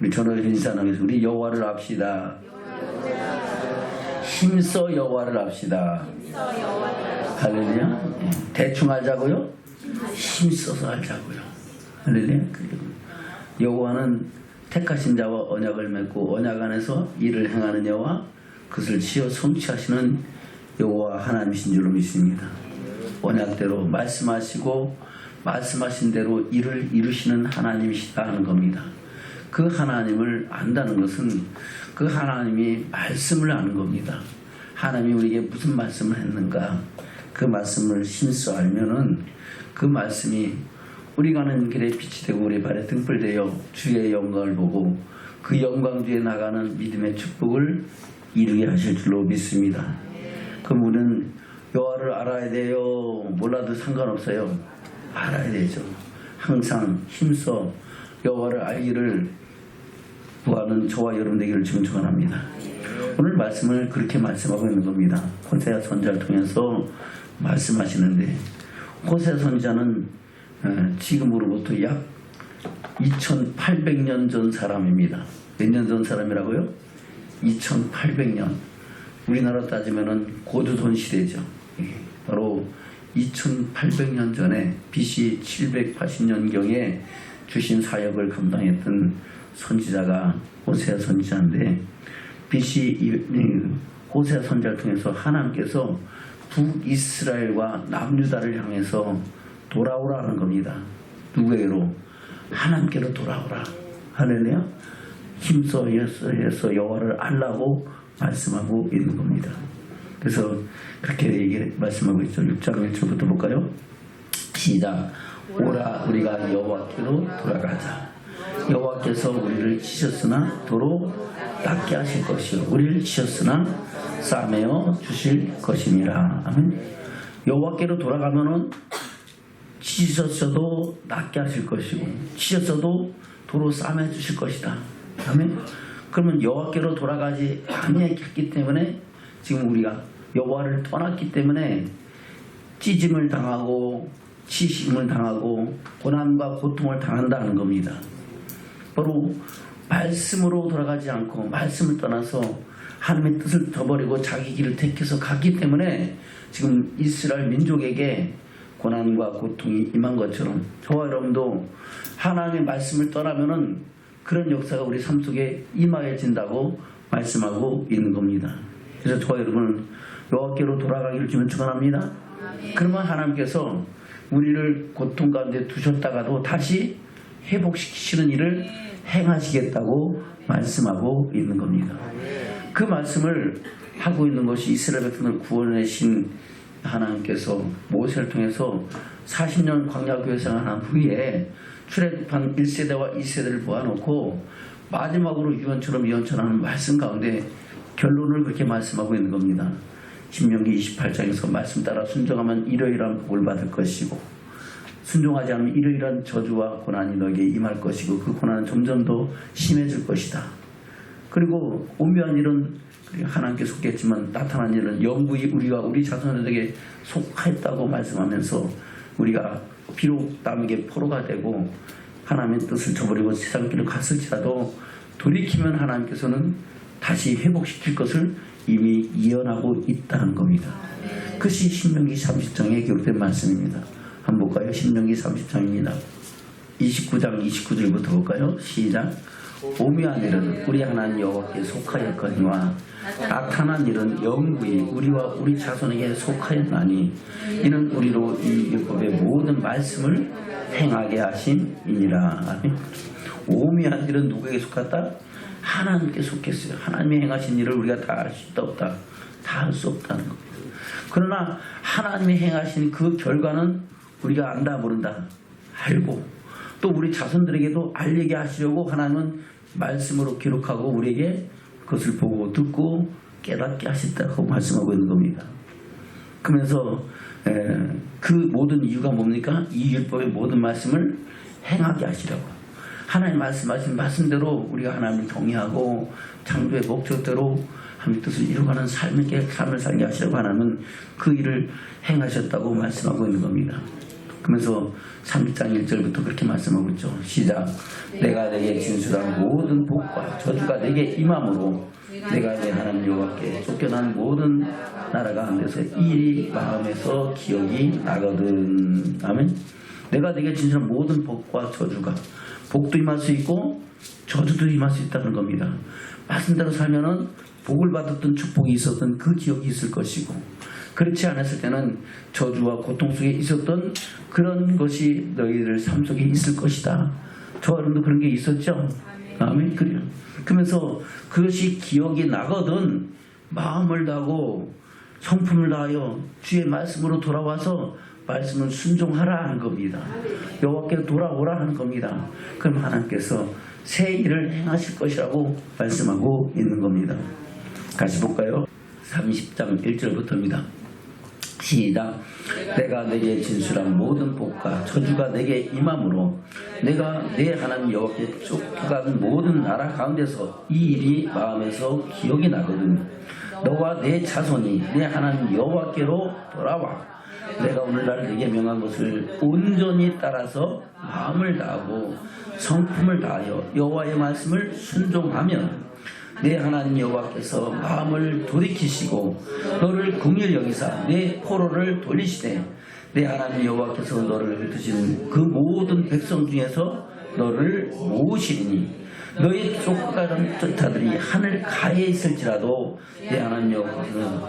우리 전월 인사하면서 우리 여호와를 합시다. 힘써 여호와를 합시다. 할렐루야. 대충 알자고요? 힘써서 알자고요. 할렐루야. 여호와는 택하신 자와 언약을 맺고 언약 안에서 일을 행하는 여호와, 그것을 지어 성취하시는 여호와 하나님이신 줄로 믿습니다. 언약대로 말씀하시고 말씀하신 대로 일을 이루시는 하나님이시다 하는 겁니다. 그 하나님을 안다는 것은 그 하나님이 말씀을 아는 겁니다. 하나님이 우리에게 무슨 말씀을 했는가, 그 말씀을 힘써 알면은 그 말씀이 우리 가는 길에 빛이 되고 우리 발에 등불 되어 주의 영광을 보고 그 영광 뒤에 나가는 믿음의 축복을 이루게 하실 줄로 믿습니다. 그럼 우리는 여호와를 알아야 돼요? 몰라도 상관없어요. 알아야 되죠. 항상 힘써 여호와를 알기를 구하는 저와 여러분 되기를 지금 축원합니다. 오늘 말씀을 그렇게 말씀하고 있는 겁니다. 호세아 선지자를 통해서 말씀하시는데, 호세아 선지자는 지금으로부터 약 2800년 전 사람입니다. 몇 년 전 사람이라고요? 2800년. 우리나라 따지면은 고조선 시대죠. 바로 2800년 전에 BC 780년경에 주신 사역을 감당했던 선지자가 호세아 선지자인데, BC 호세아 선지자를 통해서 하나님께서 북이스라엘과 남유다를 향해서 돌아오라는 겁니다. 누구에게로? 하나님께로 돌아오라. 할렐루야. 힘써 해서 여호와를 알라고 말씀하고 있는 겁니다. 그래서 그렇게 말씀하고 있죠. 6장 1절부터 볼까요? 시작. 오라 우리가 여호와께로 돌아가자. 여호와께서 우리를 치셨으나 도로 낫게 하실 것이요 우리를 치셨으나 싸매어 주실 것이니라. 아멘. 여호와께로 돌아가면은 치셨어도 낫게 하실 것이고 치셨어도 도로 싸매 주실 것이다. 아멘. 그러면 여호와께로 돌아가지 아니했기 때문에 지금 우리가 여호와를 떠났기 때문에 찢음을 당하고 치심을 당하고 고난과 고통을 당한다는 겁니다. 바로 말씀으로 돌아가지 않고 말씀을 떠나서 하나님의 뜻을 저버리고 자기 길을 택해서 갔기 때문에 지금 이스라엘 민족에게 고난과 고통이 임한 것처럼 저와 여러분도 하나님의 말씀을 떠나면은 그런 역사가 우리 삶 속에 임하여진다고 말씀하고 있는 겁니다. 그래서 저와 여러분은 여호와께로 돌아가기를 주면 축원합니다. 그러면 하나님께서 우리를 고통 가운데 두셨다가도 다시 회복시키시는 일을 행하시겠다고 말씀하고 있는 겁니다. 그 말씀을 하고 있는 것이 이스라엘 백성을 구원하신 하나님께서 모세를 통해서 40년 광야 교회 생활한 후에 출애굽한 1세대와 2세대를 모아놓고 마지막으로 유언처럼 예언처럼 말씀 가운데 결론을 그렇게 말씀하고 있는 겁니다. 신명기 28장에서 말씀 따라 순종하면 이러이러한 복을 받을 것이고 순종하지 않으면 이러이러한 저주와 고난이 너에게 임할 것이고 그 고난은 점점 더 심해질 것이다. 그리고 오묘한 일은 하나님께 속했지만 나타난 일은 영구히 우리와 우리 자손들에게 속하였다고 말씀하면서 우리가 비록 남에게 포로가 되고 하나님의 뜻을 저버리고 세상 길을 갔을지라도 돌이키면 하나님께서는 다시 회복시킬 것을 이미 예언하고 있다는 겁니다. 그것이 신명기 30장에 기록된 말씀입니다. 한번 볼까요? 신명기 30장입니다. 29장 29절부터 볼까요? 시작. 오묘한 일은 우리 하나님 여호와께 속하였거니와 나타난 일은 영구히 우리와 우리 자손에게 속하였나니 이는 우리로 이 율법의 모든 말씀을 행하게 하심이니라. 오묘한 일은 누구에게 속했다? 하나님께 속했어요. 하나님이 행하신 일을 우리가 다 할 수 없다. 다 할 수 없다는 겁니다. 그러나 하나님이 행하신 그 결과는 우리가 안다 모른다 알고 또 우리 자손들에게도 알리게 하시려고 하나님은 말씀으로 기록하고 우리에게 그것을 보고 듣고 깨닫게 하셨다고 말씀하고 있는 겁니다. 그러면서 그 모든 이유가 뭡니까? 이 율법의 모든 말씀을 행하게 하시라고. 하나님 말씀하신 말씀대로 우리가 하나님을 경외하고 창조의 목적대로 하나님의 뜻을 이루어가는 삶을 살게 하시려고 하나님은 그 일을 행하셨다고 말씀하고 있는 겁니다. 그러면서 3장 1절부터 그렇게 말씀하고 있죠. 시작. 내가 내게 진술한 모든 복과 저주가 내게 임함으로 내가 내 하나님 여호와께 쫓겨난 모든 나라 가운데서 이 일이 마음에서 기억이 나거든. 아멘. 내가 내게 진술한 모든 복과 저주가, 복도 임할 수 있고 저주도 임할 수 있다는 겁니다. 말씀대로 살면은 복을 받았던 축복이 있었던 그 기억이 있을 것이고, 그렇지 않았을 때는 저주와 고통 속에 있었던 그런 것이 너희들 삶 속에 있을 것이다. 저 여러분도 그런 게 있었죠? 아멘. 그래요. 그러면서 그것이 기억이 나거든 마음을 다하고 성품을 다하여 주의 말씀으로 돌아와서 말씀을 순종하라 하는 겁니다. 여호와께 돌아오라 하는 겁니다. 그럼 하나님께서 새 일을 행하실 것이라고 말씀하고 있는 겁니다. 같이 볼까요? 30장 1절부터입니다. 시작. 내가 내게 진술한 모든 복과 저주가 내게 임함으로 내가 내 하나님 여호와께 쫓겨간 모든 나라 가운데서 이 일이 마음에서 기억이 나거든. 너와 내 자손이 내 하나님 여호와께로 돌아와 내가 오늘날 내게 명한 것을 온전히 따라서 마음을 다하고 성품을 다하여 여호와의 말씀을 순종하면 내 하나님 여호와께서 마음을 돌이키시고 너를 긍휼히 여기사 내 포로를 돌리시되 내 하나님 여호와께서 너를 흩으신 그 모든 백성 중에서 너를 모으시리니 너희 쫓아가는 쫓아들이 하늘 가에 있을지라도 내 하나님 여호와께서는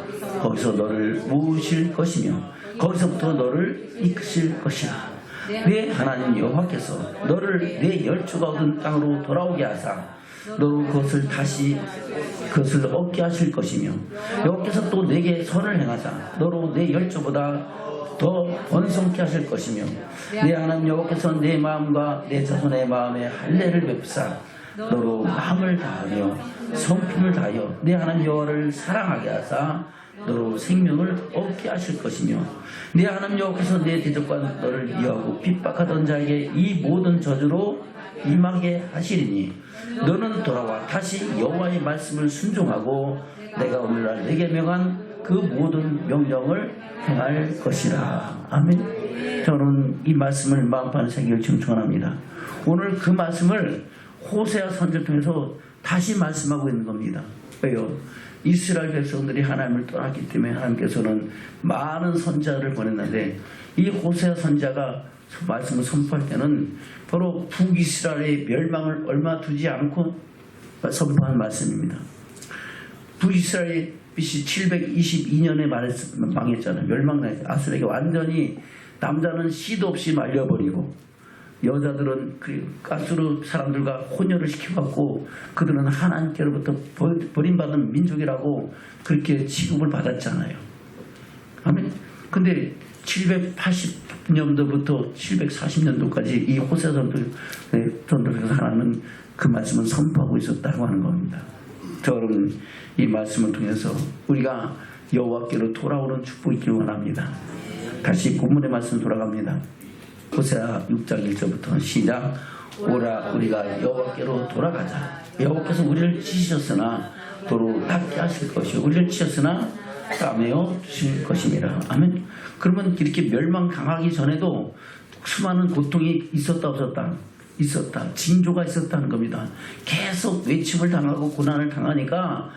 거기서 너를 모으실 것이며 거기서부터 너를 이끄실 것이라. 내 하나님 여호와께서 너를 내 열조가 얻은 땅으로 돌아오게 하사 너로 그것을 얻게 하실 것이며 여호와께서 또 내게 선을 행하사 너로 내 열조보다 더 번성케 하실 것이며 내 하나님 여호와께서 내 마음과 내 자손의 마음에 할례를 베푸사 너로 마음을 다하며 성품을 다하여 내 하나님 여호와를 사랑하게 하사 너로 생명을 얻게 하실 것이며 내 하나님 여호와께서 내 대적과 너를 미워하고 핍박하던 자에게 이 모든 저주로 임하게 하시리니 너는 돌아와 다시 여호와의 말씀을 순종하고 내가 오늘날 내게 명한 그 모든 명령을 행할 것이라. 아멘. 저는 이 말씀을 마음판에 새기를 청축합니다. 오늘 그 말씀을 호세아 선지를 통해서 다시 말씀하고 있는 겁니다. 왜요? 이스라엘 백성들이 하나님을 떠났기 때문에 하나님께서는 많은 선지자를 보냈는데 이 호세아 선지자가 말씀을 선포할 때는 바로 북이스라엘의 멸망을 얼마 두지 않고 선포한 말씀입니다. 북이스라엘이 BC 722년에 망했잖아요. 멸망당했어요. 아수르에게 완전히 남자는 씨도 없이 말려버리고 여자들은 그 아수르 사람들과 혼혈을 시켜갖고 그들은 하나님께로부터 버림받은 민족이라고 그렇게 취급을 받았잖아요. 아멘. 근데 780년도부터 740년도까지 이 호세아 전도에서 하나님은 그 말씀을 선포하고 있었다고 하는 겁니다. 저 여러분, 이 말씀을 통해서 우리가 여호와께로 돌아오는 축복이 있기를 원합니다. 다시 본문의 말씀 돌아갑니다. 호세아 6장 1절부터 시작. 오라 우리가 여호와께로 돌아가자. 여호와께서 우리를 치셨으나 도로 낫게 하실 것이요 우리를 치셨으나 싸매어 주실 것입니다. 아멘. 그러면 이렇게 멸망 당하기 전에도 수많은 고통이 있었다 없었다? 있었다. 징조가 있었다는 겁니다. 계속 외침을 당하고 고난을 당하니까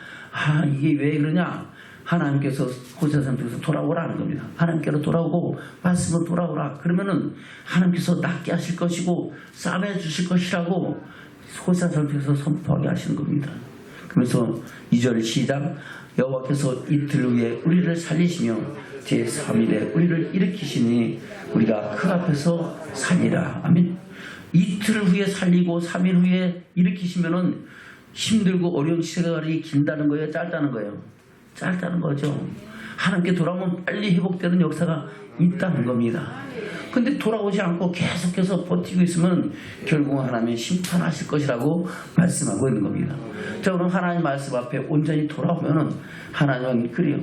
이게 왜 그러냐? 하나님께서 호세아 선지자에서 돌아오라는 겁니다. 하나님께로 돌아오고 말씀으로 돌아오라. 그러면은 하나님께서 낫게 하실 것이고 싸매 주실 것이라고 호세아 선지자에서 선포하게 하시는 겁니다. 그래서 2절 시작. 여호와께서 이틀 후에 우리를 살리시며 제3일에 우리를 일으키시니 우리가 그 앞에서 살리라. 아멘. 이틀 후에 살리고 3일 후에 일으키시면은 힘들고 어려운 시간이 길다는 거예요? 짧다는 거예요? 짧다는 거죠. 하나님께 돌아오면 빨리 회복되는 역사가 있다는 겁니다. 근데 돌아오지 않고 계속해서 버티고 있으면 결국 하나님이 심판하실 것이라고 말씀하고 있는 겁니다. 자, 그럼 하나님 말씀 앞에 온전히 돌아오면은 하나님은 그래요.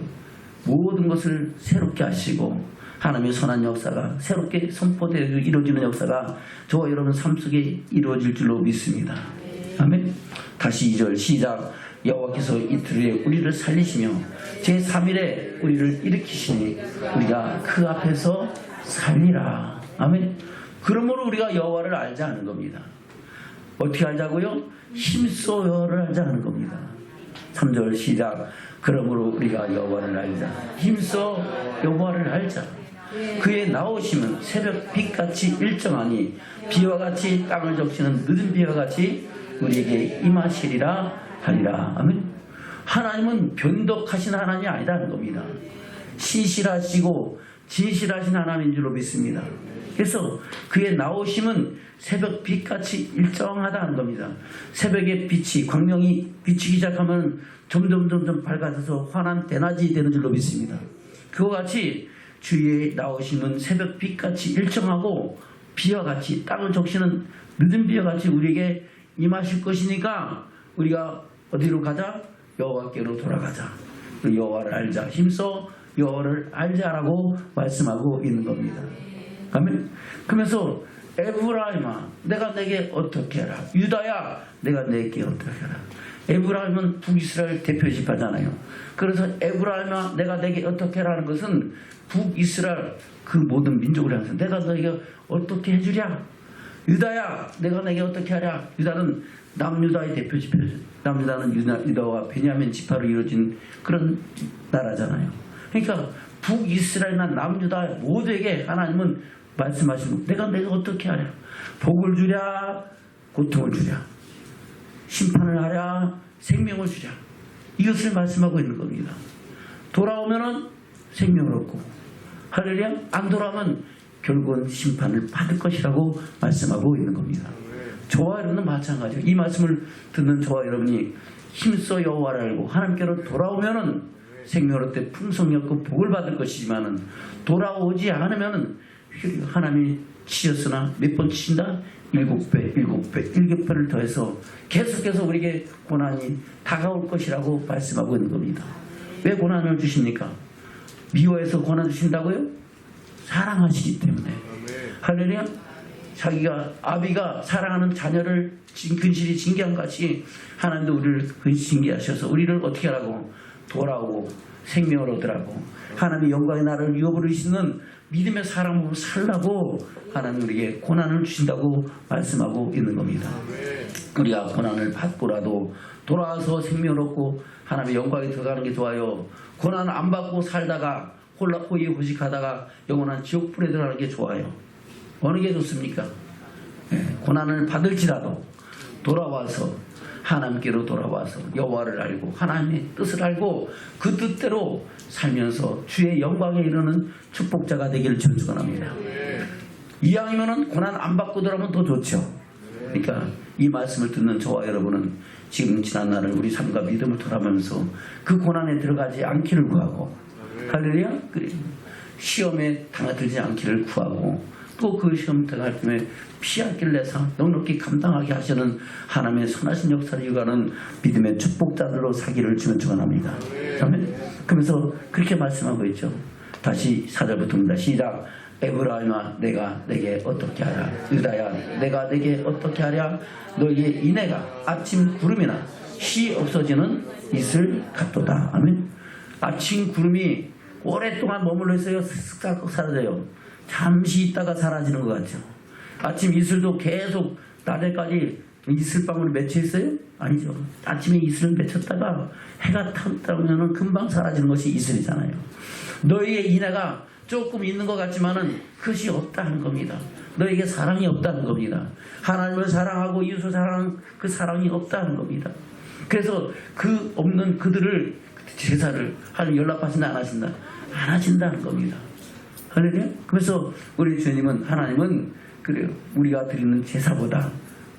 모든 것을 새롭게 하시고 하나님의 선한 역사가 새롭게 선포되어 이루어지는 역사가 저와 여러분 삶 속에 이루어질 줄로 믿습니다. 아멘. 다시 2절 시작. 여호와께서 이틀 후에 우리를 살리시며 제3일에 우리를 일으키시니 우리가 그 앞에서 살리라. 아멘. 그러므로 우리가 여호와를 알자 하는 겁니다. 어떻게 알자고요? 힘써 여호와를 알자 하는 겁니다. 3절 시작. 그러므로 우리가 여호와를 알자. 힘써 여호와를 알자. 그의 나오심은 새벽 빛같이 일정하니 비와 같이 땅을 적시는 늦은 비와 같이 우리에게 임하시리라 하리라. 아멘. 하나님은 변덕하신 하나님이 아니라는 겁니다. 신실하시고 진실하신 하나님인 줄로 믿습니다. 그래서 그의 나오심은 새벽 빛같이 일정하다는 겁니다. 새벽의 빛이 광명이 비치기 시작하면 점점 밝아져서 환한 대낮이 되는 줄로 믿습니다. 그와 같이 주의 나오심은 새벽 빛같이 일정하고 비와 같이 땅을 적시는 늦은 비와 같이 우리에게 임하실 것이니까 우리가 어디로 가자? 여호와께로 돌아가자. 여호와를 알자. 힘써 여호와를 알자라고 말씀하고 있는 겁니다. 아멘. 그러면서 에브라임아 내가 내게 어떻게 하라. 유다야 내가 내게 어떻게 하라. 에브라임은 북이스라엘 대표 지파잖아요. 그래서 에브라임아 내가 내게 어떻게 하라는 것은 북이스라엘 그 모든 민족을 향해서 내가 너에게 어떻게 해주랴. 유다야 내가 내게 어떻게 하랴. 유다는 남유다의 대표 지파죠. 남유다는 유다와 베냐민 지파로 이루어진 그런 나라잖아요. 그러니까 북이스라엘이나 남유다 모두에게 하나님은 말씀하시는 내가 어떻게 하랴. 복을 주랴 고통을 주랴 심판을 하랴 생명을 주랴. 이것을 말씀하고 있는 겁니다. 돌아오면은 생명을 얻고 할렐루야. 안 돌아오면 결국은 심판을 받을 것이라고 말씀하고 있는 겁니다. 저와 여러분은 마찬가지예요. 이 말씀을 듣는 저와 여러분이 힘써 여호와를 알고 하나님께로 돌아오면은 생명을 얻되 풍성이 없고 복을 받을 것이지만은 돌아오지 않으면은 하나님이 치셨으나 몇 번 치신다? 7배, 7배를 더해서 계속해서 우리에게 고난이 다가올 것이라고 말씀하고 있는 겁니다. 왜 고난을 주십니까? 미워해서 고난 주신다고요? 사랑하시기 때문에. 할렐루야. 자기가 아비가 사랑하는 자녀를 근실히 징계한 같이 하나님도 우리를 징계하셔서 우리를 어떻게 하라고? 돌아오고 생명을 얻으라고 하나님의 영광의 나라를 유업으로 이시는 믿음의 사람으로 살라고 하나님 우리에게 고난을 주신다고 말씀하고 있는 겁니다. 우리가 고난을 받고라도 돌아와서 생명을 얻고 하나님의 영광에 들어가는 게 좋아요. 고난을 안 받고 살다가 호의호식하다가 영원한 지옥불에 들어가는 게 좋아요. 어느 게 좋습니까? 고난을 받을지라도 돌아와서 하나님께로 돌아와서 여호와를 알고 하나님의 뜻을 알고 그 뜻대로 살면서 주의 영광에 이르는 축복자가 되기를 축원합니다. 이왕이면은 고난 안 받고 돌아오면 더 좋죠. 그러니까 이 말씀을 듣는 저와 여러분은 지금 지난 날을 우리 삶과 믿음을 돌아가면서 그 고난에 들어가지 않기를 구하고 할렐루야. 시험에 당하들지 않기를 구하고 또 그 시험 당할 때 피할 길을 내서 넉넉히 감당하게 하시는 하나님의 선하신 역사를 이어가는 믿음의 축복자들로 사기를 주면 축원합니다. 아멘. 그러면서 그렇게 말씀하고 있죠. 다시 4절부터입니다. 시작. 에브라임아 내가 내게 어떻게 하랴. 유다야 내가 내게 어떻게 하랴. 너희의 인애가 아침 구름이나 쉬 없어지는 이슬 같도다. 아멘. 아침 구름이 오랫동안 머물러 있어요. 쓱 사라져요. 잠시 있다가 사라지는 것 같죠. 아침 이슬도 계속 낮에까지 이슬방울이 맺혀 있어요? 아니죠. 아침에 이슬을 맺혔다가 해가 탔다면 금방 사라지는 것이 이슬이잖아요. 너희의 인애가 조금 있는 것 같지만은 그것이 없다는 겁니다. 너에게 사랑이 없다는 겁니다. 하나님을 사랑하고 이웃을 사랑하는 그 사랑이 없다는 겁니다. 그래서 그 없는 그들을 제사를 연락하신다 안 하신다? 안 하신다는 겁니다. 할렐루야. 그래서 우리 주님은 하나님은 그래요. 우리가 드리는 제사보다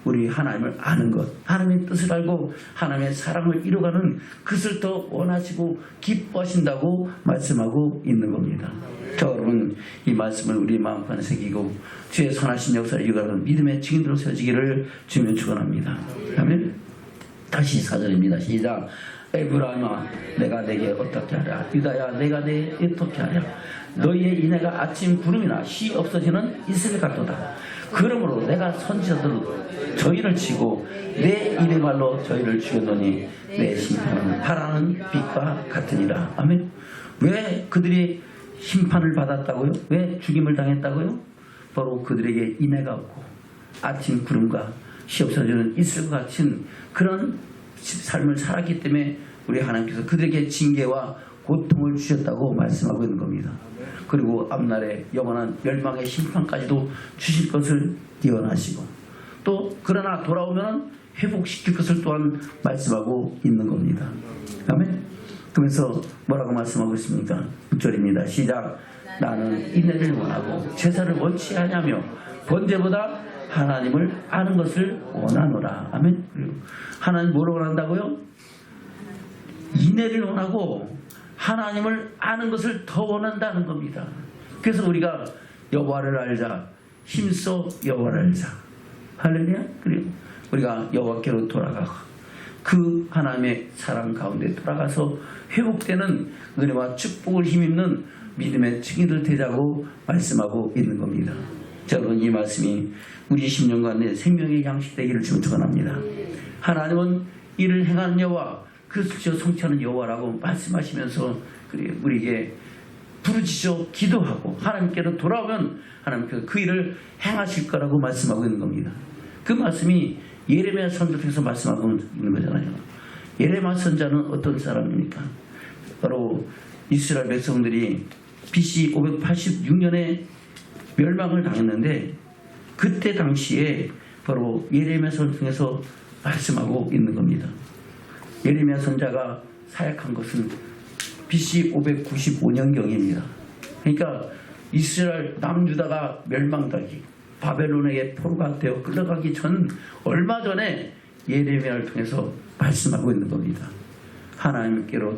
우리 하나님을 아는 것, 하나님의 뜻을 알고 하나님의 사랑을 이루어가는 그것을 더 원하시고 기뻐하신다고 말씀하고 있는 겁니다. 저 여러분 이 말씀을 우리 마음판에 새기고 주의 선하신 역사를 이루어가는 믿음의 증인으로 세워지기를 주면 축원합니다. 아멘. 다시 4절입니다. 시작. 에브라임아 내가 내게 어떻게 하랴. 유다야 내가 내게 어떻게 하랴. 너희의 인애가 아침 구름이나 쉬 없어지는 이슬 같도다. 그러므로 내가 선지자들로 저희를 치고 내 입의 말로 저희를 죽였노니 내 심판은 파라는 빛과 같으니라. 아멘. 왜 그들이 심판을 받았다고요? 왜 죽임을 당했다고요? 바로 그들에게 인애가 없고 아침 구름과 시옵서주는 이슬과 같은 그런 삶을 살았기 때문에 우리 하나님께서 그들에게 징계와 고통을 주셨다고 말씀하고 있는 겁니다. 그리고 앞날에 영원한 멸망의 심판까지도 주실 것을 예언하시고 또 그러나 돌아오면 회복시킬 것을 또한 말씀하고 있는 겁니다. 아멘. 그러면서 뭐라고 말씀하고 있습니까? 6절입니다. 시작. 나는 인애를 원하고 제사를 원치 아니하며 번제보다 하나님을 아는 것을 원하노라. 아멘. 하나님 뭐를 원한다고요? 인애를 원하고 하나님을 아는 것을 더 원한다는 겁니다. 그래서 우리가 여호와를 알자, 힘써 여호와를 알자. 할렐루야. 그리고 우리가 여호와께로 돌아가고 그 하나님의 사랑 가운데 돌아가서 회복되는 은혜와 축복을 힘입는 믿음의 증인들 되자고 말씀하고 있는 겁니다. 자, 여러분, 이 말씀이 우리 10년간 내 생명의 양식 되기를 축원합니다. 하나님은 이를 행하는 여호와, 그리스도 성취하는 여호와라고 말씀하시면서 우리에게 부르짖어 기도하고 하나님께로 돌아오면 하나님께서 그 일을 행하실 거라고 말씀하고 있는 겁니다. 그 말씀이 예레미야 선지자에서 말씀하고 있는 거잖아요. 예레미야 선지자는 어떤 사람입니까? 바로 이스라엘 백성들이 BC 586년에 멸망을 당했는데 그때 당시에 바로 예레미야 선지자에서 말씀하고 있는 겁니다. 예레미야 선지자가 사역한 것은 BC 595년경입니다. 그러니까 이스라엘 남유다가 멸망당하기 바벨론에게 포로가 되어 끌려가기 전 얼마 전에 예레미야를 통해서 말씀하고 있는 겁니다. 하나님께로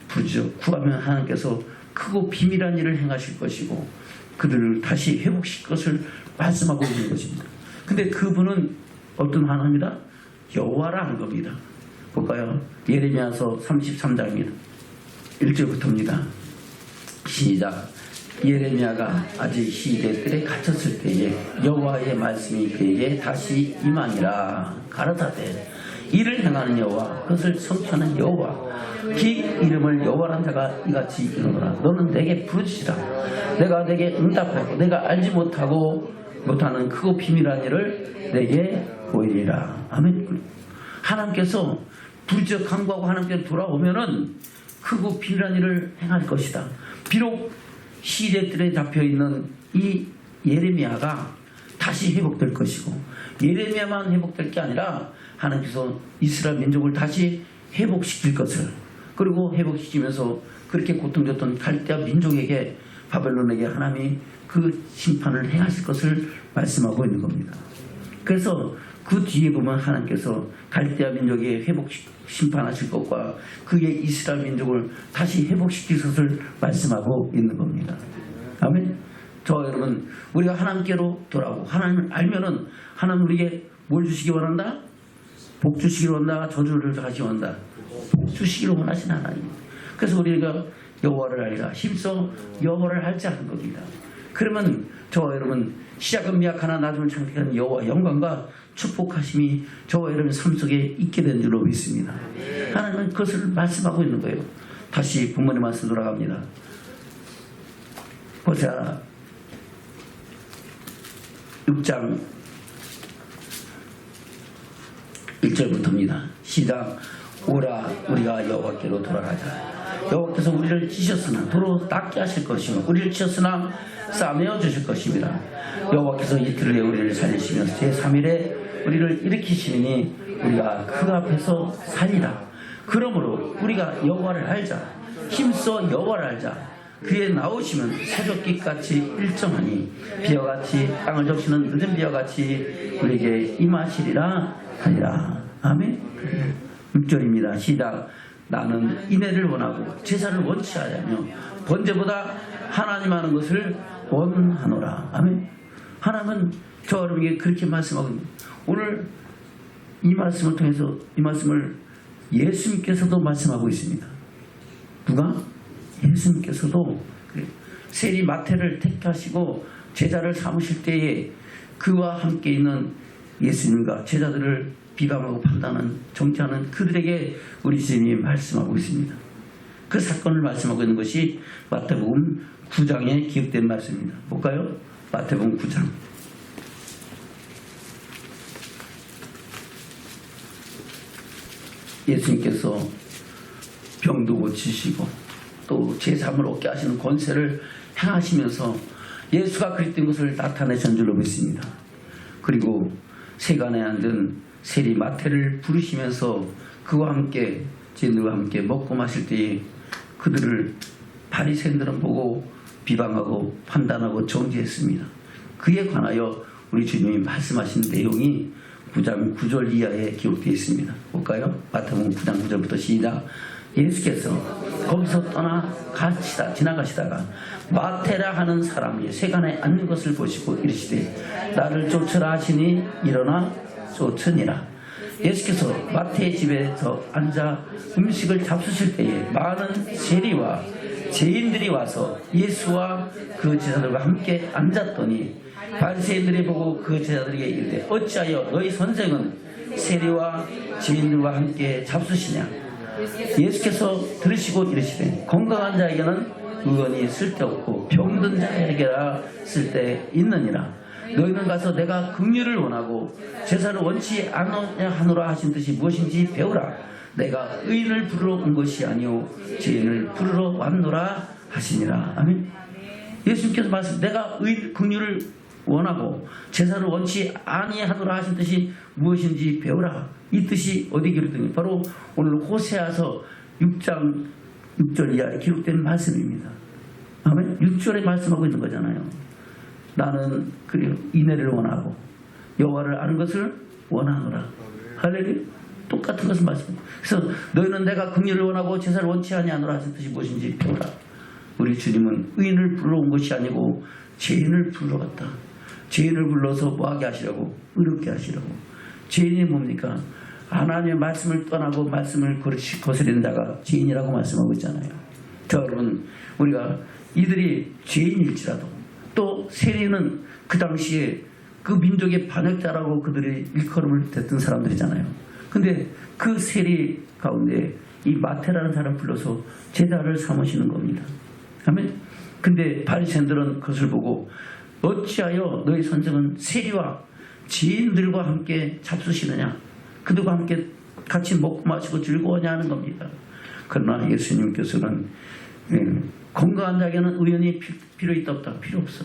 부르짖어 구하면 하나님께서 크고 비밀한 일을 행하실 것이고 그들을 다시 회복시킬 것을 말씀하고 있는 것입니다. 근데 그분은 어떤 하나님이다? 여호와라는 겁니다. 볼까요? 예레미야서 33장입니다. 1절부터입니다. 시작. 예레미야가 아직 시대 뜰에 갇혔을 때에 여호와의 말씀이 그에게 다시 임하니라. 가라사대 이를 행하는 여호와, 그것을 성취하는 여호와, 기 이름을 여호와라는 자가 이같이 이르노라. 너는 내게 부르짖으라. 내가 내게 응답하고 내가 알지 못하는 크고 비밀한 일을 내게 보이리라. 아멘. 하나님께서 부르짖어 간구하고 하나님께로 돌아오면은 크고 비밀한 일을 행할 것이다. 비록 시대들에 잡혀있는 이 예레미야가 다시 회복될 것이고 예레미야만 회복될 게 아니라 하나님께서 이스라엘 민족을 다시 회복시킬 것을, 그리고 회복시키면서 그렇게 고통줬던 갈대아 민족에게 바벨론에게 하나님이 그 심판을 행하실 것을 말씀하고 있는 겁니다. 그래서 그 뒤에 보면 하나님께서 갈대아 민족의 회복 심판하실 것과 그의 이스라엘 민족을 다시 회복시킬 것을 말씀하고 있는 겁니다. 아멘. 저와 여러분, 우리가 하나님께로 돌아오고 하나님을 알면은 하나님 우리에게 뭘 주시기 원한다? 복 주시기를 원한다? 저주를 하시기 원한다? 복 주시기를 원하시는 하나님. 그래서 우리가 여호와를 알자, 힘써 여호와를 알자 하는 겁니다. 그러면 저와 여러분, 시작은 미약하나 나중을 창택하는 여호와 영광과 축복하심이 저와 여러분 삶 속에 있게 된 줄로 믿습니다. 하나님은 그것을 말씀하고 있는 거예요. 다시 본문의 말씀 돌아갑니다. 보세요. 6장 1절부터입니다. 시작. 오라 우리가 여호와께로 돌아가자. 여호와께서 우리를 찢으셨으나 도로 닦게 하실 것이며 우리를 찢었으나 싸매어 주실 것입니다. 여호와께서 이틀에 우리를 살리시며 제3일에 우리를 일으키시니 우리가 그 앞에서 살리라. 그러므로 우리가 여호와를 알자, 힘써 여호와를 알자. 그에 나오시면 새벽빛같이 일정하니 비와같이 땅을 적시는 늦은 비와같이 우리에게 임하시리라 하니라. 아멘. 6절입니다. 시작. 나는 인애를 원하고 제사를 원치 아니하며 번제보다 하나님 하는 것을 원하노라. 아멘. 하나님은 저 여러분에게 그렇게 말씀하고 있습니다. 오늘 이 말씀을 통해서 이 말씀을 예수님께서도 말씀하고 있습니다. 누가? 예수님께서도 세리 마태를 택하시고 제자를 삼으실 때에 그와 함께 있는 예수님과 제자들을 비방하고 판단하는 정죄하는 그들에게 우리 주님이 말씀하고 있습니다. 그 사건을 말씀하고 있는 것이 마태복음 9장에 기록된 말씀입니다. 볼까요? 마태복음 9장. 예수님께서 병도 고치시고 또 제3을 얻게 하시는 권세를 행하시면서 예수가 그리스도인 것을 나타내신 줄로 믿습니다. 그리고 세간에 앉은 세리 마태를 부르시면서 그와 함께 제인들과 함께 먹고 마실 때에 그들을 바리새인들은 보고 비방하고 판단하고 정죄했습니다. 그에 관하여 우리 주님이 말씀하신 내용이 9장 9절 이하에 기록되어 있습니다. 볼까요? 마태복음 9장 9절부터 시작. 예수께서 거기서 지나가시다가 마태라 하는 사람이 세간에 앉는 것을 보시고 이르시되 나를 쫓으라 하시니 일어나 쫓으니라. 예수께서 마태의 집에서 앉아 음식을 잡수실 때에 많은 세리와 죄인들이 와서 예수와 그 제자들과 함께 앉았더니 바리새인들이 보고 그 제자들에게 이르되 어찌하여 너희 선생은 세리와 죄인들과 함께 잡수시냐. 예수께서 들으시고 이르시되 건강한 자에게는 의원이 쓸데없고 병든 자에게라 쓸데있느니라. 너희는 가서 내가 긍휼을 원하고 제사를 원치 아니하노라 하신 뜻이 무엇인지 배우라. 내가 의인을 부르러 온 것이 아니오 죄인을 부르러 왔노라 하시니라. 아멘. 예수님께서 말씀 내가 긍휼을 원하고 제사를 원치 아니하노라 하신 뜻이 무엇인지 배우라. 이 뜻이 어디 기록되니 바로 오늘 호세아서 6장 6절 이하에 기록된 말씀입니다. 아멘. 6절에 말씀하고 있는 거잖아요. 나는 그리고 인애를 원하고 여호와를 아는 것을 원하노라. 할렐루야. 똑같은 것을 말씀합니다. 그래서 너희는 내가 긍휼을 원하고 제사를 원치 아니하노라 하신 뜻이 무엇인지 배우라. 우리 주님은 의인을 불러 온 것이 아니고 죄인을 불러 왔다. 죄인을 불러서 뭐하게 하시려고? 의롭게 하시려고. 죄인이 뭡니까? 하나님의 말씀을 떠나고 말씀을 거스리는 자가 죄인이라고 말씀하고 있잖아요. 자, 여러분, 우리가 이들이 죄인일지라도 또 세리는 그 당시에 그 민족의 반역자라고 그들이 일컬음을 듣던 사람들이잖아요. 근데 그 세리 가운데 이 마태라는 사람을 불러서 제자를 삼으시는 겁니다. 아멘. 근데 바리새인들은 그것을 보고 어찌하여 너희 선생은 세리와 지인들과 함께 잡수시느냐, 그들과 함께 같이 먹고 마시고 즐거워하냐 하는 겁니다. 그러나 예수님께서는 건강한 자에게는 의원이 필요 있다 없다? 필요 없어.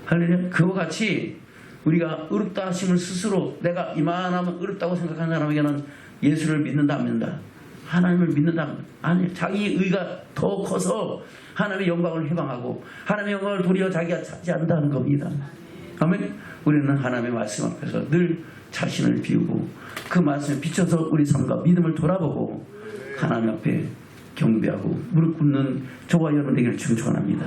할렐루야. 그와 같이 우리가 의롭다 하심을 스스로 내가 이만하면 의롭다고 생각하는 사람에게는 예수를 믿는다 안 믿는다? 하나님을 믿는다? 아니, 자기 의가 더 커서 하나님의 영광을 해방하고 하나님의 영광을 도리어 자기가 차지한다는 겁니다. 아멘. 우리는 하나님의 말씀 앞에서 늘 자신을 비우고 그 말씀에 비춰서 우리 삶과 믿음을 돌아보고 하나님 앞에 경배하고 무릎 꿇는 저와 여러분 되기를 축원합니다.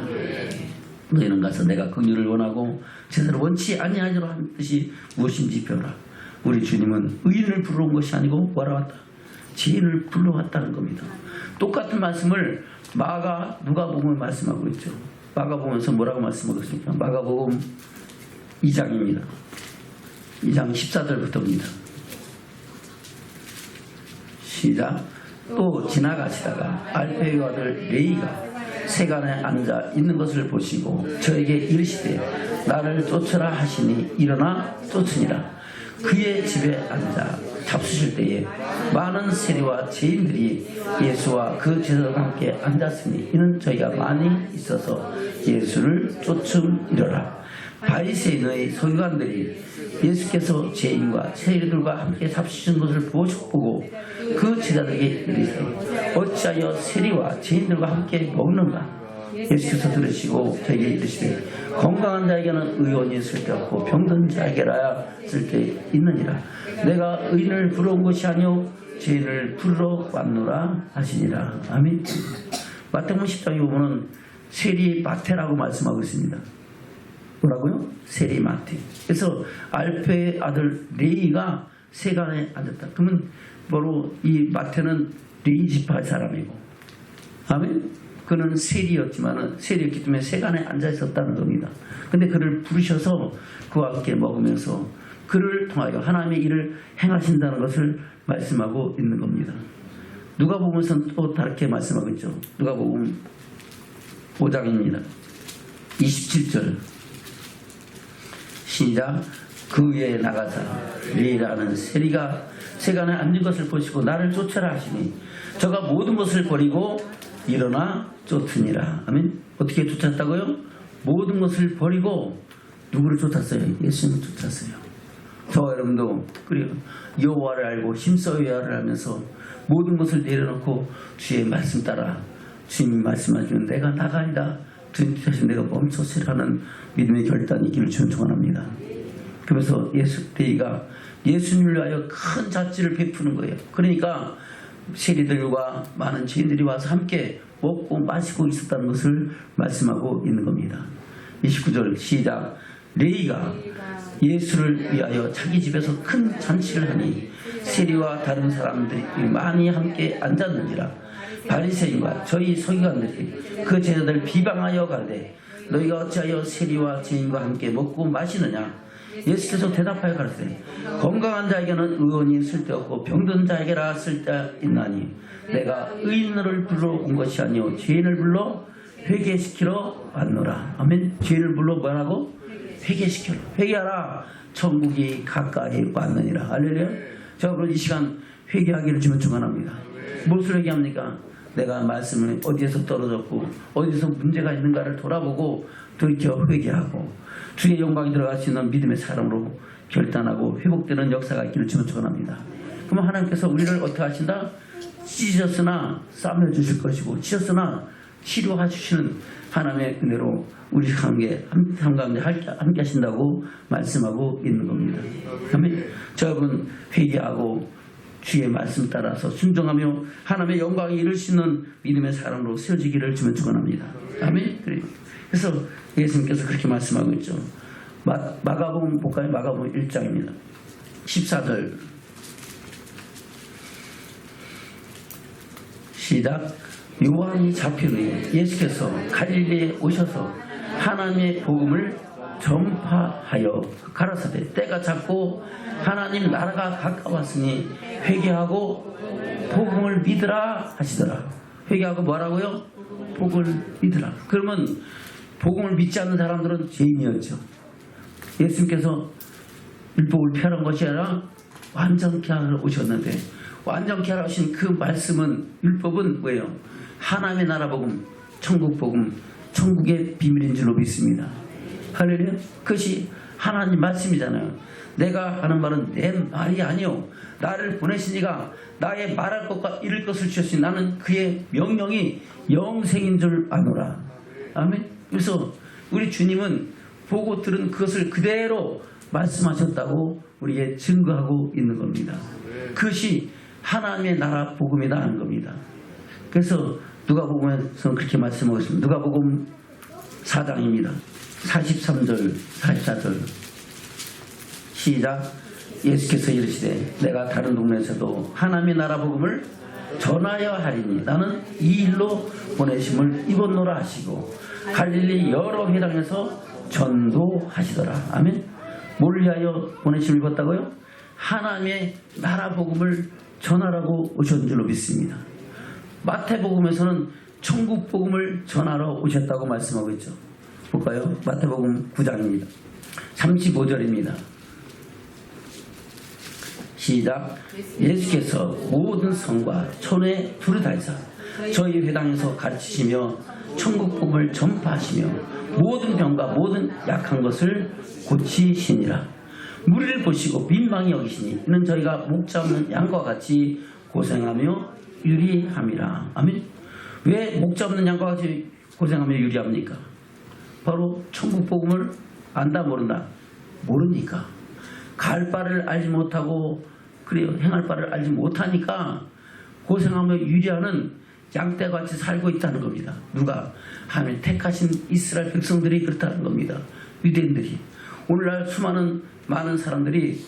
너희는 가서 내가 긍휼을 원하고 제사를 원치 아니하리라 하는 뜻이 무엇인지 배우라. 우리 주님은 의인을 불러온 것이 아니고 뭐라 왔다? 죄인을 불러왔다는 겁니다. 똑같은 말씀을 누가복음을 말씀하고 있죠. 마가복음에서 뭐라고 말씀하고 있습니까? 마가복음 2장입니다. 2장 14절부터입니다. 시작. 또 지나가시다가 알페의 아들 레이가 세간에 앉아 있는 것을 보시고 저에게 이르시되 나를 쫓으라 하시니 일어나 쫓으니라. 그의 집에 앉아 잡수실 때에 많은 세리와 죄인들이 예수와 그 제자들과 함께 앉았으니 이는 저희가 많이 있어서 예수를 쫓음이러라. 바리새인의 서기관들이 예수께서 죄인과 세리들과 함께 잡수신 것을 보고 그 제자들에게 이르시되 어찌하여 세리와 죄인들과 함께 먹는가? 예수께서 들으시고 저에게 이르시되 건강한 자에게는 의원이 쓸데없고 병든 자에게라야 쓸데있느니라. 내가 의인을 부러운 것이 아니오 죄인을 부르러 왔노라 하시니라. 아멘. 마태복음 10장에 보면 세리 마태라고 말씀하고 있습니다. 뭐라고요? 세리 마태. 그래서 알페의 아들 레이가 세간에 앉았다. 그러면 바로 이 마태는 레이 지파 사람이고, 아멘. 그는 세리였기 때문에 세간에 앉아 있었다는 겁니다. 근데 그를 부르셔서 그와 함께 먹으면서 그를 통하여 하나님의 일을 행하신다는 것을 말씀하고 있는 겁니다. 누가복음에서는 또 다르게 말씀하고 있죠. 누가복음 5장입니다. 27절 시작. 그 위에 나가사 레이라는 세리가 세간에 앉은 것을 보시고 나를 쫓아라 하시니 저가 모든 것을 버리고 일어나 쫓으니라. 아멘. 어떻게 쫓았다고요? 모든 것을 버리고 누구를 쫓았어요? 예수님을 쫓았어요. 저와 여러분도 그래요. 여호와를 알고 힘써 여호와를 알면서 모든 것을 내려놓고 주의 말씀 따라 주님 말씀하시면 내가 나가리라. 주님 뜻하신 내가 멈춰서라 하는 믿음의 결단이 있기를 축원합니다. 그러면서 레이가 예수님을 위하여 큰 자치를 베푸는 거예요. 그러니까 세리들과 많은 죄인들이 와서 함께 먹고 마시고 있었다는 것을 말씀하고 있는 겁니다. 29절 시작. 레이가 예수를 위하여 자기 집에서 큰 잔치를 하니 세리와 다른 사람들이 많이 함께 앉았는지라. 바리새인과 저희 서기관들이 그 제자들 비방하여 가되 너희가 어찌하여 세리와 죄인과 함께 먹고 마시느냐. 예수께서 대답하여 가르치되 건강한 자에게는 의원이 쓸데없고 병든 자에게라 쓸데있나니 내가 의인을 불러 온 것이 아니요 죄인을 불러 회개시키러 왔노라. 아멘. 죄인을 불러 뭐라고? 회개시키러. 회개하라. 천국이 가까이 왔느니라. 할렐루야. 자, 그럼 이 시간 회개하기를 주면 축원합니다. 무엇을 회개합니까? 내가 말씀을 어디에서 떨어졌고 어디서 문제가 있는가를 돌아보고 돌이켜 회개하고 주의 영광이 들어갈 수 있는 믿음의 사람으로 결단하고 회복되는 역사가 있기를 주면 축원합니다. 그러면 하나님께서 우리를 어떻게 하신다? 찢으셨으나 싸매 주실 것이고 찢었으나 치료해 주시는 하나님의 은혜로 우리 함께 하신다고 말씀하고 있는 겁니다. 아멘. 저 여러분 회개하고 주의 말씀 따라서 순종하며 하나님의 영광이 이룰 수 있는 믿음의 사람으로 세워지기를 주면 축원합니다. 아멘. 그래서 예수님께서 그렇게 말씀하고 있죠. 마가복음 볼까요? 마가복음 1장입니다. 14절 시작. 요한이 잡힌 후에 예수께서 갈릴리에 오셔서 하나님의 복음을 전파하여 가라사대 때가 찼고 하나님 나라가 가까웠으니 회개하고 복음을 믿으라 하시더라. 회개하고 뭐라고요? 복음을 믿으라. 그러면 복음을 믿지 않는 사람들은 죄인이었죠. 예수님께서 율법을 폐하는 것이 아니라 완전케 하러 오셨는데 완전케 하러 오신 그 말씀은 율법은 뭐예요? 하나님의 나라 복음, 천국 복음, 천국의 비밀인 줄로 믿습니다. 할렐루야. 그것이 하나님 말씀이잖아요. 내가 하는 말은 내 말이 아니요 나를 보내신 이가 나의 말할 것과 이룰 것을 주셨으니 나는 그의 명령이 영생인 줄 아노라. 아멘. 그래서 우리 주님은 보고 들은 그것을 그대로 말씀하셨다고 우리에게 증거하고 있는 겁니다. 그것이 하나님의 나라 복음이다 하는 겁니다. 그래서 누가복음에서는 그렇게 말씀하고 있습니다. 누가복음 4장입니다. 43절 44절 시작. 예수께서 이르시되 내가 다른 동네에서도 하나님의 나라 복음을 전하여 하리니 나는 이 일로 보내심을 입었노라 하시고 갈릴리 여러 회당에서 전도하시더라. 아멘. 뭘 위하여 보내심을 입었다고요? 하나님의 나라 복음을 전하라고 오신 줄로 믿습니다. 마태복음에서는 천국 복음을 전하러 오셨다고 말씀하고 있죠. 볼까요? 마태복음 9장입니다. 35절입니다. 시작. 예수께서 모든 성과 촌에 두루다니사 저희 회당에서 가르치시며 천국 복음을 전파하시며 모든 병과 모든 약한 것을 고치시니라. 무리를 보시고 민망히 여기시니 이는 저희가 목자 없는 양과 같이 고생하며 유리함이라. 아멘. 왜 목자 없는 양과 같이 고생하며 유리합니까? 바로 천국 복음을 안다 모른다? 모르니까. 갈 바를 알지 못하고 그래요. 행할 바를 알지 못하니까 고생하며 유리하는 양떼같이 살고 있다는 겁니다. 누가? 하나님 택하신 이스라엘 백성들이 그렇다는 겁니다. 유대인들이. 오늘날 수많은 많은 사람들이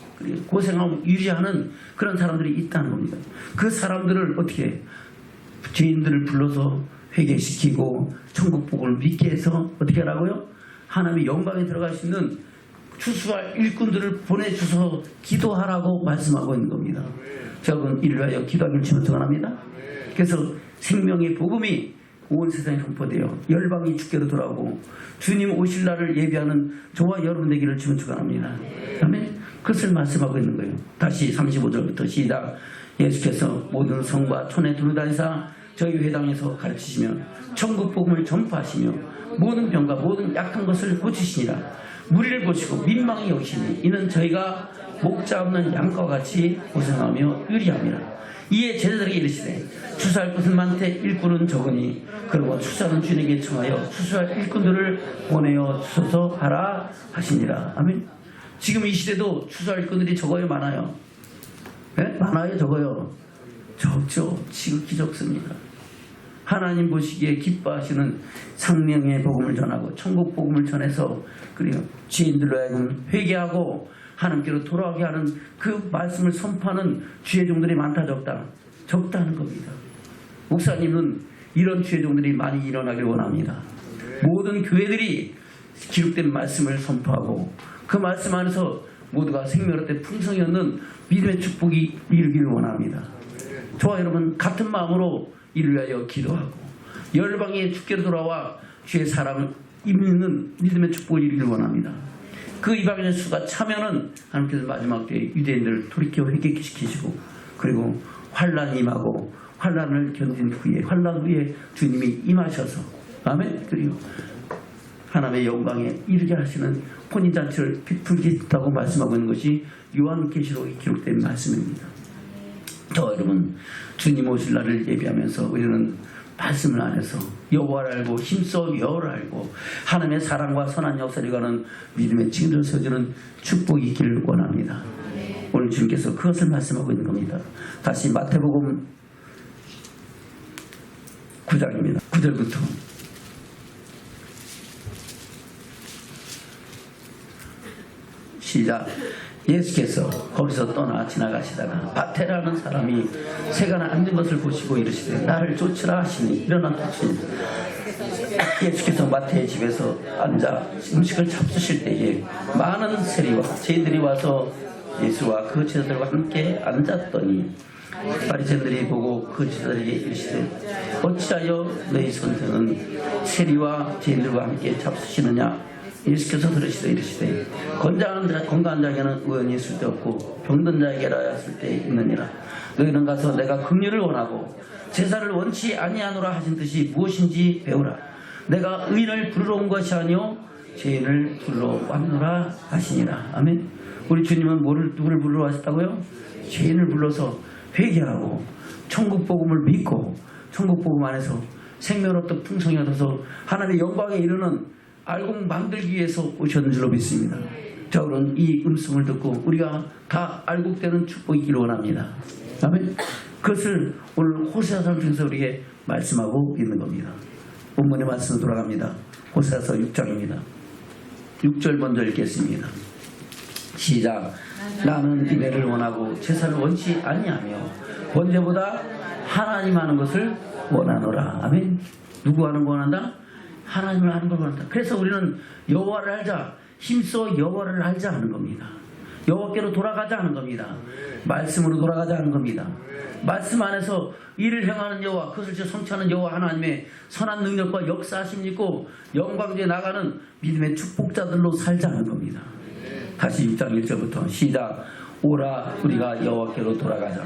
고생하고 유리하는 그런 사람들이 있다는 겁니다. 그 사람들을 어떻게 죄인들을 불러서 회개시키고 천국 복음을 믿게 해서 어떻게 하라고요? 하나님의 영광에 들어갈 수 있는 추수할 일꾼들을 보내주서 기도하라고 말씀하고 있는 겁니다. 여러분 이를 위하여 기도하기를 주면 축원합니다. 그래서 생명의 복음이 온 세상에 선포되어 열방이 주께로 돌아오고 주님 오실 날을 예비하는 저와 여러분 되기를 주님 축원합니다. 아멘. 그것을 말씀하고 있는 거예요. 다시 35절부터 시작. 예수께서 모든 성과 촌에 두루다니사 저희 회당에서 가르치시며 천국 복음을 전파하시며 모든 병과 모든 약한 것을 고치시니라. 무리를 보시고 민망히 여기시니 이는 저희가 목자 없는 양과 같이 고생하며 유리함이라. 이에 제자들에게 이르시되 추수할 것은 많되 일꾼은 적으니 그러고 추수하는 주인에게 청하여 추수할 일꾼들을 보내어 주소서 하라 하시니라. 아멘. 지금 이 시대도 추수할 일꾼들이 적어요, 많아요? 네? 많아요, 적어요? 적죠. 지극히 적습니다. 하나님 보시기에 기뻐하시는 생명의 복음을 전하고 천국 복음을 전해서 그리고 죄인들로 하여금 회개하고 하나님께로 돌아오게 하는 그 말씀을 선포하는 주의 종들이 많다 적다? 적다는 겁니다. 목사님은 이런 주의 종들이 많이 일어나길 원합니다. 모든 교회들이 기록된 말씀을 선포하고 그 말씀 안에서 모두가 생명을 얻되 풍성히 얻는 믿음의 축복이 이루기를 원합니다. 저와 여러분 같은 마음으로 이를 위하여 기도하고 열방의 주께로 돌아와 주의 사랑을 입는 믿음의 축복을 이루기를 원합니다. 그 이방인의 수가 차면은 하나님께서 마지막 때에 유대인들을 돌이켜 회개시키시고 그리고 환란이 임하고 환란을 견딘 후에 환란 후에 주님이 임하셔서 아멘. 그리고 하나님의 영광에 이르게 하시는 혼인잔치를 베풀겠다고 말씀하고 있는 것이 요한계시록에 기록된 말씀입니다. 저 여러분 주님 오실 날을 예비하면서 우리는 말씀을 안에서 여호와를 알고 힘써 여호와를 알고 하나님의 사랑과 선한 역사를 가는 믿음의 증거를 서주는 축복이 있기를 원합니다. 오늘 주님께서 그것을 말씀하고 있는 겁니다. 다시 마태복음 9장입니다. 9절부터 시작. 예수께서 거기서 떠나 지나가시다가 바테라는 사람이 새가 앉은 것을 보시고 이르시되 나를 쫓으라 하시니 일어나 쫓으니 예수께서 마태의 집에서 앉아 음식을 잡수실 때에 많은 세리와 죄인들이 와서 예수와 그 제자들과 함께 앉았더니 바리새인들이 보고 그 제자들에게 이르시되 어찌하여 너희 선생은 세리와 죄인들과 함께 잡수시느냐. 예수께서 들으시되 이르시되 건강한 자에게는 의원이 있을 때 없고 병든 자에게라 있을 때 있느니라. 너희는 가서 내가 긍휼을 원하고 제사를 원치 아니하노라 하신 뜻이 무엇인지 배우라. 내가 의인을 부르러 온 것이 아니요 죄인을 부르러 왔노라 하시니라. 아멘. 우리 주님은 누구를 부르러 왔다고요? 죄인을 불러서 회개하고 천국 복음을 믿고 천국 복음 안에서 생명을 얻고 풍성히 얻어서 하나님의 영광에 이르는 알곡 만들기 위해서 오셨는 줄로 믿습니다. 자, 그럼 이 음성을 듣고 우리가 다 알곡되는 축복이 있기를 원합니다. 아멘. 그것을 오늘 호세아서 중에서 우리에게 말씀하고 있는 겁니다. 본문의 말씀으로 돌아갑니다. 호세아서 6장입니다. 6절 먼저 읽겠습니다. 시작. 나는 은혜를 원하고 제사를 원치 아니하며 번제보다 하나님 하는 것을 원하노라. 아멘. 누구 하는 거 원한다? 하나님을 하는 걸 원한다. 그래서 우리는 여호와를 알자, 힘써 여호와를 알자 하는 겁니다. 여호와께로 돌아가자 하는 겁니다. 말씀으로 돌아가자 하는 겁니다. 말씀 안에서 일을 행하는 여호와, 그것을 성취하는 여호와 하나님의 선한 능력과 역사하심이 있고 영광에 나가는 믿음의 축복자들로 살자 하는 겁니다. 다시 6장 1절부터 시작. 오라 우리가 여호와께로 돌아가자.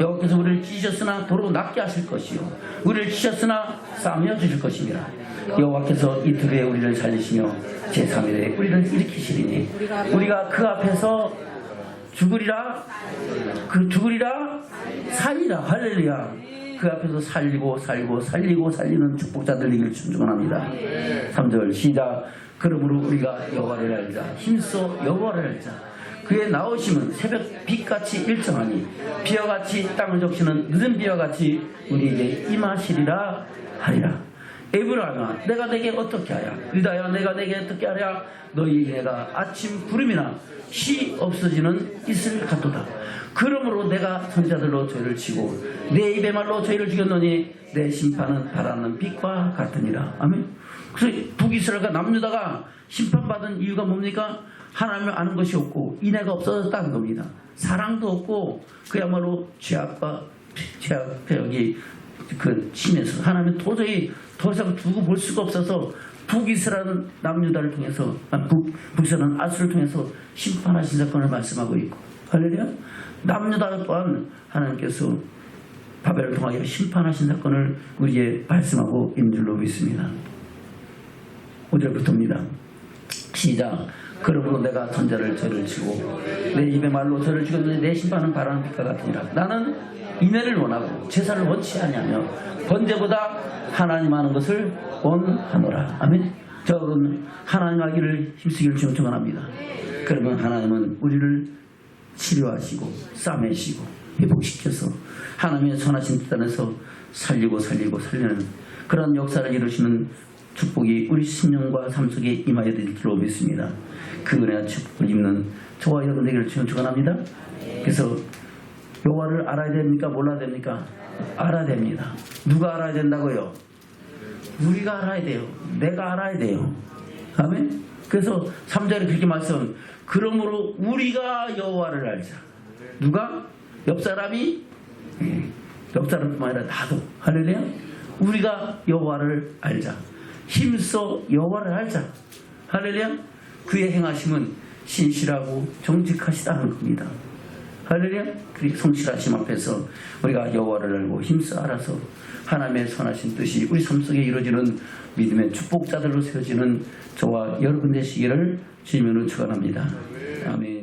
여호와께서 우리를 찢으셨으나 도로 낫게 하실 것이요 우리를 치셨으나 싸매어 주실 것입니다. 여호와께서 이틀에 우리를 살리시며 제3일에 우리를 일으키시리니 우리가 그 앞에서 죽으리라 살리라. 할렐루야. 그 앞에서 살리고 살리는 축복자들 되기를 축원합니다. 3절 시작. 그러므로 우리가 여호와를 알자, 힘써 여호와를 알자. 그의 나오심은 새벽 빛같이 일정하니 비와 같이 땅을 적시는 늦은 비와 같이 우리에게 임하시리라 하리라. 에브라임아 내가 내게 어떻게 하랴. 유다야 내가 내게 어떻게 하랴. 너희 내가 아침 구름이나 시 없어지는 이슬 같도다. 그러므로 내가 선지자들로 죄를 지고 내 입의 말로 죄를 죽였노니 내 심판은 바라는 빛과 같으니라. 아멘. 그래서 북이스라엘과 남유다가 심판받은 이유가 뭡니까? 하나님을 아는 것이 없고 인애가 없어졌다는 겁니다. 사랑도 없고 그야말로 죄악과 죄악이 그 심해서 하나님을 도저히 더 이상 두고 볼 수가 없어서 북이스라엘 남유다를 통해서 북이스라엘 아수를 통해서 심판하신 사건을 말씀하고 있고, 할렐루야. 남유다 또한 하나님께서 바벨을 통하여 심판하신 사건을 우리에게 말씀하고 있는 줄로 믿습니다. 5절부터입니다. 시작. 그러므로 내가 전자를 저를 치고 내 입의 말로 저를 죽였는데 내 심판은 바라는 빛과 같으니라. 나는 인애를 원하고 제사를 원치 아니하며 번제보다 하나님 하는 것을 원하노라. 아멘. 저는 하나님 하기를 힘쓰기를 주님 축원합니다. 그러면 하나님은 우리를 치료하시고 싸매시고 회복시켜서 하나님의 선하신 뜻 안에서 살리는 그런 역사를 이루시는 축복이 우리 심령과 삶 속에 임하여 될 줄로 믿습니다. 그 은혜와 축복을 입는 저와 여러분 되기를 주님 축원합니다. 그래서 여호와를 알아야 됩니까? 몰라야 됩니까? 알아야 됩니다. 누가 알아야 된다고요? 우리가 알아야 돼요. 내가 알아야 돼요. 아멘. 그래서 3절에 그렇게 말씀. 그러므로 우리가 여호와를 알자. 누가? 옆 사람이? 옆 사람뿐만 아니라 나도. 할렐루야. 우리가 여호와를 알자. 힘써 여호와를 알자. 할렐루야. 그의 행하심은 신실하고 정직하시다는 겁니다. 할렐루야. 그 성실하심 앞에서 우리가 여호와를 알고 힘써 알아서 하나님의 선하신 뜻이 우리 삶 속에 이루어지는 믿음의 축복자들로 세워지는 저와 여러분 되시기를 주님으로 축원합니다. 아멘.